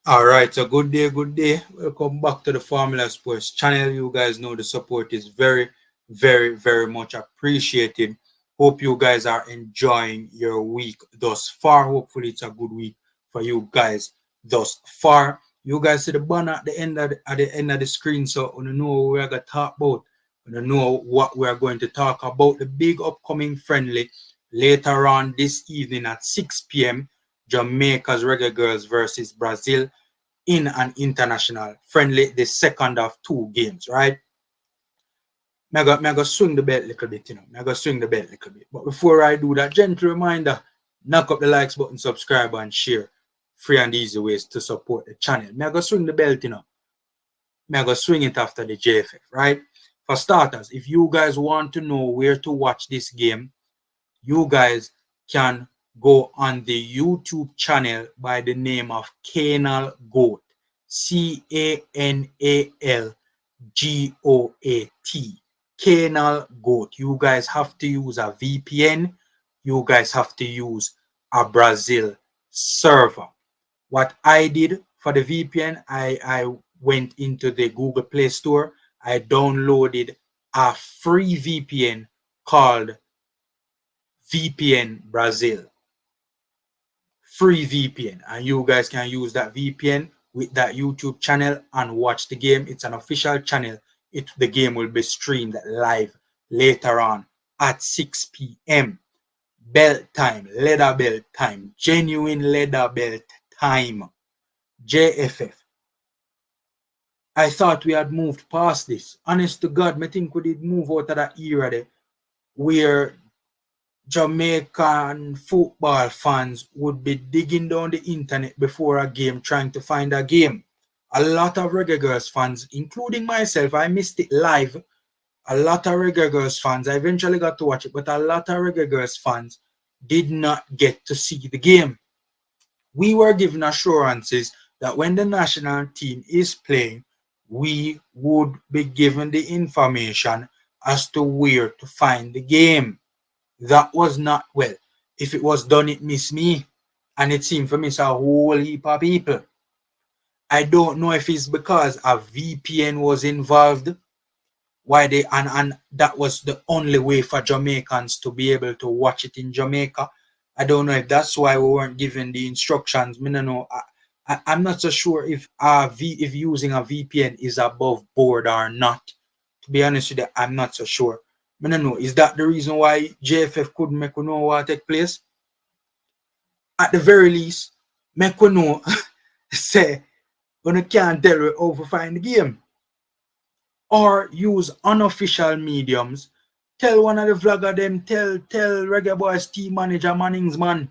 All right, so good day, good day. Welcome back to the Formula Sports channel. You guys know the support is very much appreciated. Hope you guys are enjoying your week thus far. Hopefully, it's a good week for you guys thus far. You guys see the banner at the end of the screen, so you know what we're gonna talk about. You know what we're going to talk about. The big upcoming friendly later on this evening at 6 p.m. Jamaica's Reggae Girls versus Brazil in an international friendly, the second of two games, right? Me go swing the belt a little bit, Me go swing the belt a little bit. But before I do that, gentle reminder, knock up the likes button, subscribe, and share. Free and easy ways to support the channel. Me go swing the belt, Me go swing it after the JFF, right? For starters, if you guys want to know where to watch this game, you guys can go on the YouTube channel by the name of Canal Goat. CANALGOAT. Canal Goat. You guys have to use a VPN. You guys have to use a Brazil server. What I did for the VPN, I went into the Google Play Store. I downloaded a free VPN called VPN Brazil. Free VPN, and you guys can use that VPN with that YouTube channel and watch the game. It's an official channel. The game will be streamed live later on at 6 p.m. Belt time, leather belt time, genuine leather belt time. JFF. I thought we had moved past this. Honest to God, I think we did move out of that era there where Jamaican football fans would be digging down the internet before a game trying to find a game. A lot of Reggae Girls fans, including myself, I missed it live. A lot of Reggae Girls fans, I eventually got to watch it, but a lot of Reggae Girls fans did not get to see the game. We were given assurances that when the national team is playing, we would be given the information as to where to find the game. That was not well. If it was done, it missed me. And it seemed for me, a whole heap of people. I don't know if it's because a VPN was involved. Why they and that was the only way for Jamaicans to be able to watch it in Jamaica. I don't know if that's why we weren't given the instructions. I don't know. I'm not so sure if using a VPN is above board or not. To be honest with you, I'm not so sure. I don't know. Is that the reason why JFF couldn't make you know what take place? At the very least, make you know say when you can't tell you how to find the game. Or use unofficial mediums. Tell one of the vlogger them, tell Reggae Boys team manager Mannings man,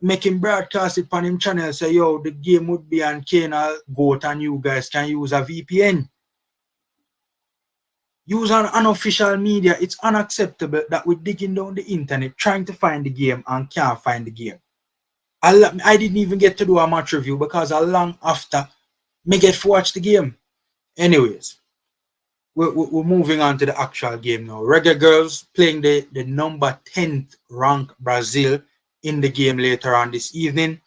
make him broadcast it on him channel, say yo, the game would be on Canal Goat and you guys can use a VPN. Use an unofficial media. It's unacceptable that we're digging down the internet trying to find the game and can't find the game. I didn't even get to do a match review because long after me get to watch the game. Anyways, we're moving on to the actual game now. Reggae Girls playing the number 10th ranked Brazil in the game later on this evening.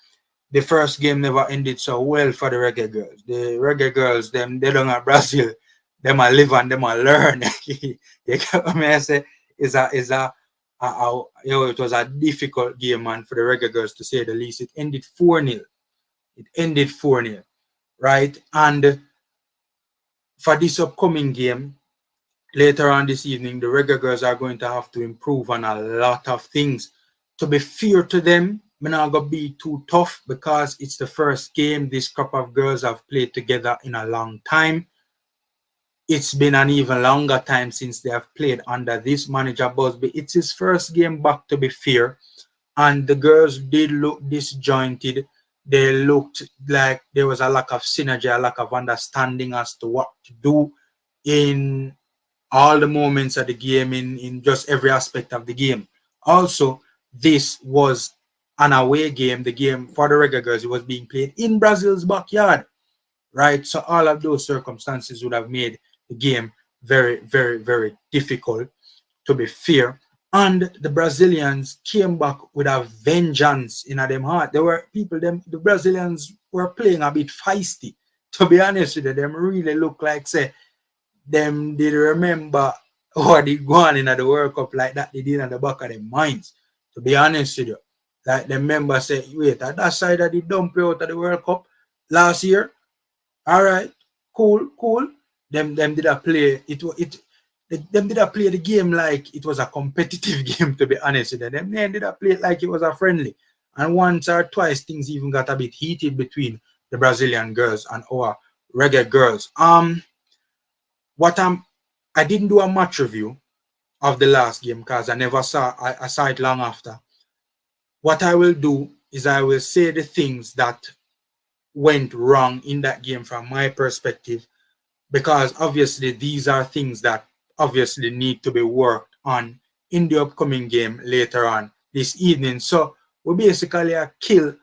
The first game never ended so well for the Reggae Girls. The Reggae Girls, they don't have Brazil. Them a live and them a learn. You get what I say? It was a difficult game, man, for the Reggae Girls to say the least. It ended 4-0. It ended 4-0, right? And for this upcoming game, later on this evening, the Reggae Girls are going to have to improve on a lot of things. To be fair to them, I'm not going to be too tough because it's the first game this couple of girls have played together in a long time. It's been an even longer time since they have played under this manager Busby. It's his first game back, to be fair. And the girls did look disjointed. They looked like there was a lack of synergy, a lack of understanding as to what to do in all the moments of the game, in just every aspect of the game. Also, this was an away game. The game for the Reggae Girls, it was being played in Brazil's backyard, right? So all of those circumstances would have made the game very difficult, to be fair. And the Brazilians came back with a vengeance in them heart. There were people, the Brazilians were playing a bit feisty. To be honest with you, them really look like say them did remember what they gone in the World Cup like that they did at the back of their minds. To be honest with you. Like the members say, wait, at that side of the dump out of the World Cup last year, all right, cool. Them did a play. Them did a play the game like it was a competitive game. To be honest with you, them did a play it like it was a friendly. And once or twice things even got a bit heated between the Brazilian girls and our reggae girls. What I didn't do a match review of the last game because I never saw I saw it long after. What I will do is I will say the things that went wrong in that game from my perspective, because obviously these are things that obviously need to be worked on in the upcoming game later on this evening. So we basically kill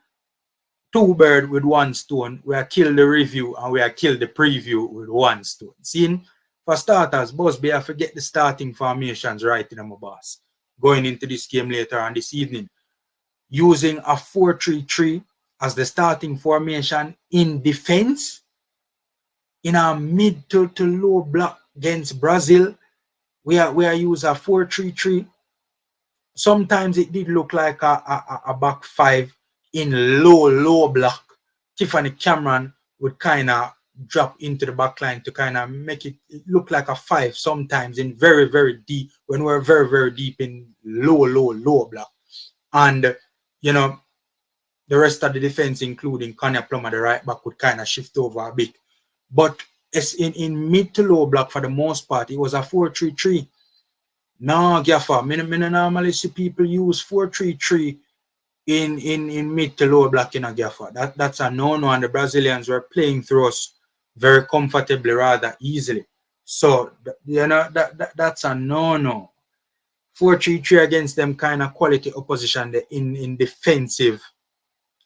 two birds with one stone. We are kill the review and we are kill the preview with one stone. See, for starters, Busby, I forget the starting formations right in my boss. Going into this game later on this evening, using a 4-3-3 as the starting formation in defense in a mid to low block against Brazil. We are use a 4-3-3. Sometimes it did look like a back five in low block. Tiffany Cameron would kind of drop into the back line to kind of make it look like a five sometimes in very deep, when we're very deep in low block. And you know, the rest of the defense, including Kanye Plummer, the right back, would kind of shift over a bit. But it's in mid to low block for the most part, it was a 4-3-3. No, Gaffer, me normally see people use 4-3-3 in mid to low block in a Gaffer. That's a no-no, and the Brazilians were playing through us very comfortably, rather easily. So, that's a no-no. 4-3-3 against them kind of quality opposition in defensive,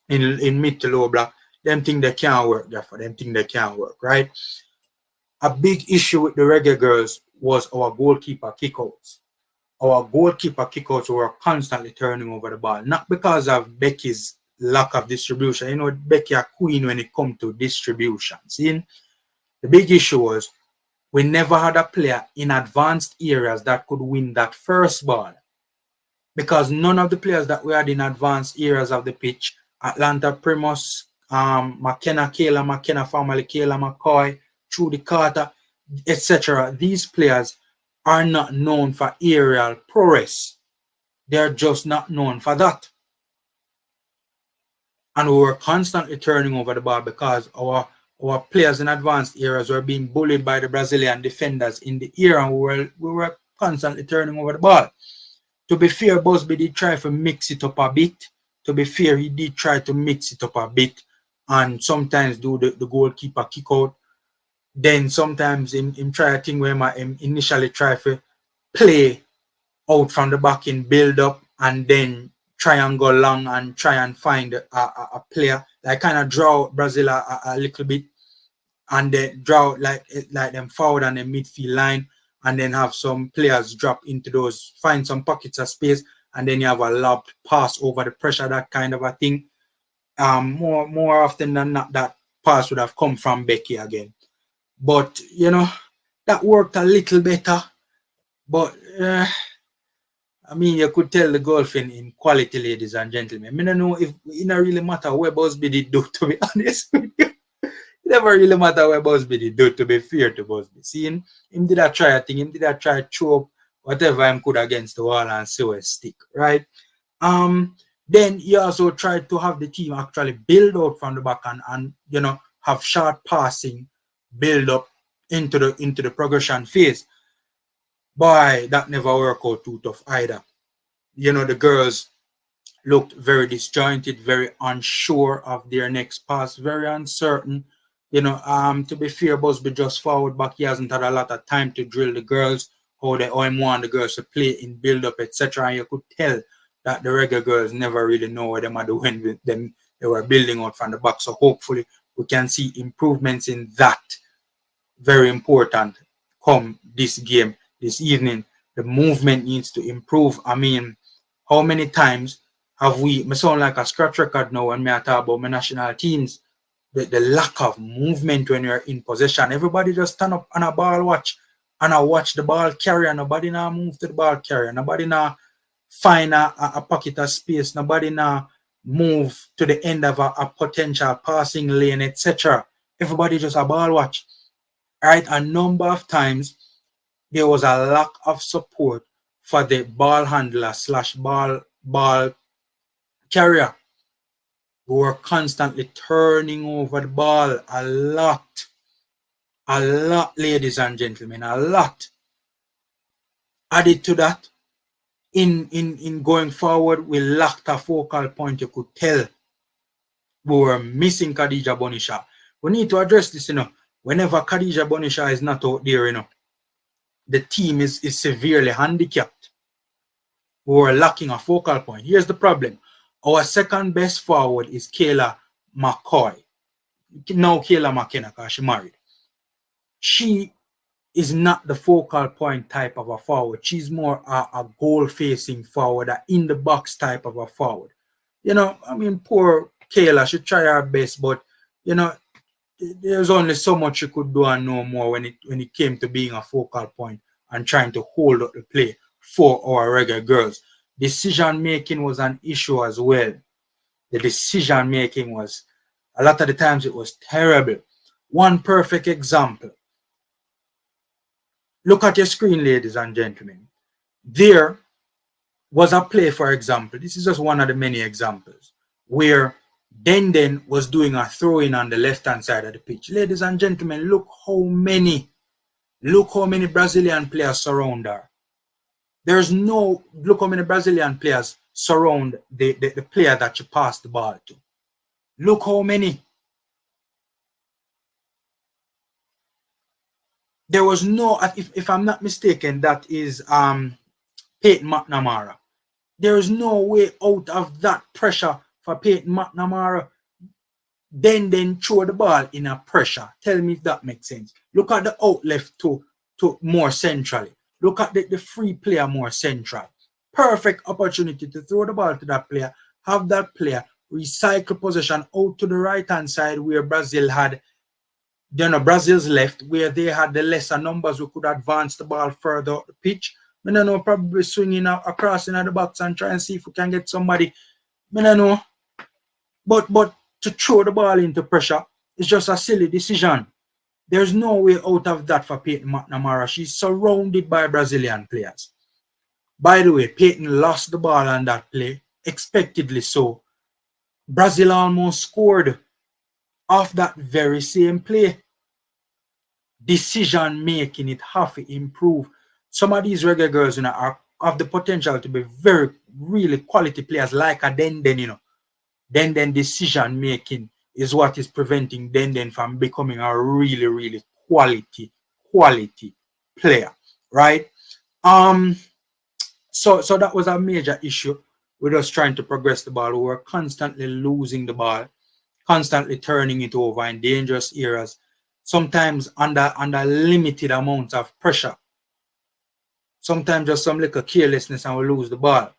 in mid to low block, them think they can't work, therefore them think they can't work, right? A big issue with the Reggae Girlz was our goalkeeper kickouts. Our goalkeeper kickouts were constantly turning over the ball, not because of Becky's lack of distribution. You know, Becky a queen when it comes to distribution. See, the big issue was we never had a player in advanced areas that could win that first ball, because none of the players that we had in advanced areas of the pitch, Atlanta Primus, McKenna formerly Kayla McCoy, TrudiCarter, etc. These players are not known for aerial prowess. They're just not known for that. And we were constantly turning over the ball because our players in advanced areas were being bullied by the Brazilian defenders in the air, and we were constantly turning over the ball. To be fair, Busby did try to mix it up a bit. To be fair, he did try to mix it up a bit and sometimes do the goalkeeper kick out. Then sometimes him try a thing where him initially try to play out from the back in build up and then try and go long and try and find a player. Like kind of draw Brazil a little bit and then draw like them forward on the midfield line, and then have some players drop into those, find some pockets of space, and then you have a lobbed pass over the pressure, that kind of a thing. More often than not, that pass would have come from Becky again. But, that worked a little better. But, I mean, you could tell the golf in quality, ladies and gentlemen. I don't know if it don't really matter what Busby did do, to be honest with you. It never really matter what Busby did do, to be fair to Busby. Seeing him did a try a thing, him did a try to throw up whatever him could against the wall and see where stick, right? Then he also tried to have the team actually build out from the back and have short passing, build up into the progression phase. Boy, that never worked out too tough either. The girls looked very disjointed, very unsure of their next pass, very uncertain. To be fair, Busby just forward back. He hasn't had a lot of time to drill the girls, how him want the girls to play in build up, etc. And you could tell that the Reggae Girlz never really know what them are doing with them. They were building out from the back. So hopefully we can see improvements in that. Very important come this game this evening. The movement needs to improve. I mean, how many times have we, me sound like a scratch record now when me talk about my national teams, the lack of movement when you're in possession. Everybody just stand up on a ball watch and I watch the ball carrier. Nobody now move to the ball carrier. Nobody now find a pocket of space. Nobody now move to the end of a potential passing lane, etc. Everybody just a ball watch. Right? A number of times there was a lack of support for the ball handler slash ball carrier who were constantly turning over the ball a lot, ladies and gentlemen, a lot. Added to that, in going forward, we lacked a focal point. You could tell we were missing Khadija Bonisha. We need to address this, Whenever Khadija Bonisha is not out there, the team is severely handicapped. We were lacking a focal point. Here's the problem. Our second best forward is Kayla McCoy. Now Kayla McKenna, because she married. She is not the focal point type of a forward. She's more a goal-facing forward, a in-the-box type of a forward. I mean, poor Kayla, she tried her best, but, there's only so much she could do and no more when it came to being a focal point and trying to hold up the play for our Reggae Girlz. Decision making was an issue as well. The decision making was, a lot of the times it was terrible. One perfect example. Look at your screen, ladies and gentlemen. There was a play, for example. This is just one of the many examples where Denden was doing a throw-in on the left-hand side of the pitch. Ladies and gentlemen, look how many Brazilian players surround her. Look how many Brazilian players surround the player that you passed the ball to. Look how many. There was no, if I'm not mistaken, that is Peyton McNamara. There is no way out of that pressure for Peyton McNamara. Then throw the ball in a pressure. Tell me if that makes sense. Look at the out left to more centrally. Look at the free player more central. Perfect opportunity to throw the ball to that player. Have that player recycle possession out to the right-hand side where Brazil had, Brazil's left, where they had the lesser numbers who could advance the ball further up the pitch. I don't know, probably swinging across in the box and try and see if we can get somebody. I don't know. But to throw the ball into pressure is just a silly decision. There's no way out of that for Peyton McNamara. She's surrounded by Brazilian players. By the way, Peyton lost the ball on that play, expectedly so. Brazil almost scored off that very same play. Decision making, it have to improve. Some of these Reggae Girlz, have the potential to be very, really quality players like a Denden, Denden decision making is what is preventing Denden from becoming a really, really quality player, right? So that was a major issue with us trying to progress the ball. We were constantly losing the ball, constantly turning it over in dangerous areas, sometimes under limited amounts of pressure. Sometimes just some little carelessness and we lose the ball.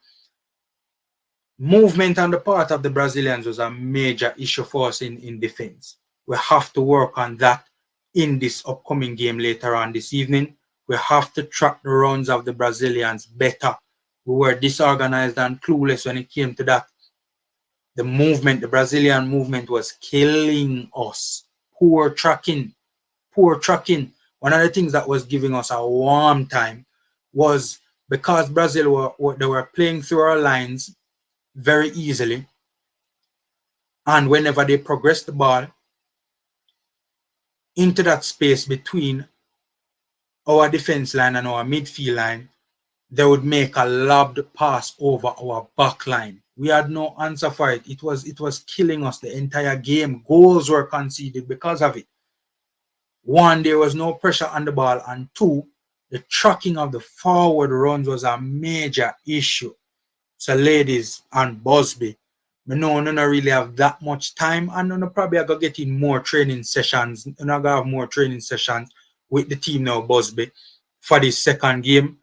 Movement on the part of the Brazilians was a major issue for us in defense. We have to work on that in this upcoming game later on this evening. We have to track the runs of the Brazilians better. We were disorganized and clueless when it came to that. The Brazilian movement was killing us. Poor tracking. One of the things that was giving us a warm time was because Brazil they were playing through our lines very easily, and whenever they progressed the ball into that space between our defense line and our midfield line, they would make a lobbed pass over our back line. We had no answer for it. It was killing us the entire game. Goals were conceded because of it. One, there was no pressure on the ball, and two, the tracking of the forward runs was a major issue. So ladies and Busby, I know I don't really have that much time, and I'm probably going to get in more training sessions. I'm going to have more training sessions with the team now, Busby, for this second game.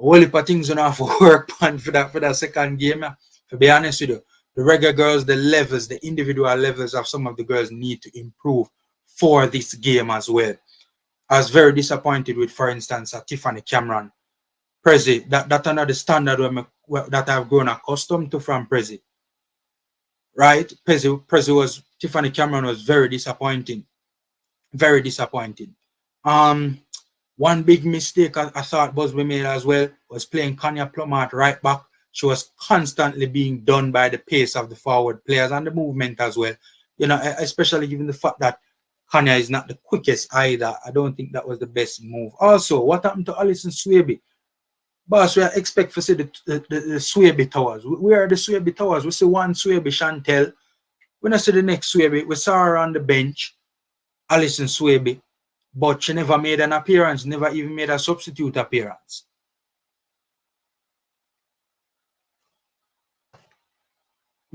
whole heap of things gonna have to work on for that second game. To be honest with you, the Reggae Girlz, the levels, the individual levels of some of the girls need to improve for this game as well. I was very disappointed with, for instance, Tiffany Cameron. Prezi, that another standard that I've grown accustomed to from Prezi. Right? Tiffany Cameron was very disappointing. Very disappointing. One big mistake I thought Busby made as well was playing Kanya Plumart right back. She was constantly being done by the pace of the forward players and the movement as well. You know, especially given the fact that Kanya is not the quickest either. I don't think that was the best move. Also, what happened to Alison Swaby? Boss, we expect to see the Swaby Towers. We are the Swaby Towers. We see one Swaby Chantel. We don't see the next Swaby. We saw her on the bench, Alison Swaby, but she never made an appearance, never even made a substitute appearance.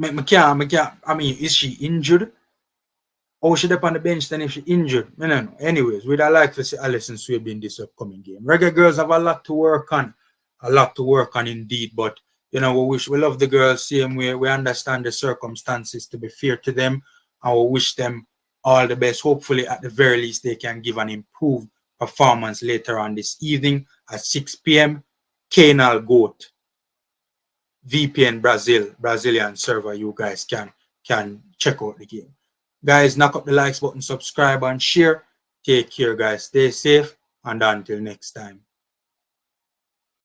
I mean, is she injured? Or she up on the bench then if she injured? No. Anyways, we'd like to see Alison Swaby in this upcoming game. Reggae Girls have a lot to work on. A lot to work on indeed. But, you know, we love the girls same way. We understand the circumstances to be fair to them. And we wish them all the best. Hopefully, at the very least, they can give an improved performance later on this evening at 6 p.m. Canal Goat, VPN Brazilian server. You guys can check out the game. Guys, knock up the likes button, subscribe and share. Take care, guys. Stay safe and until next time.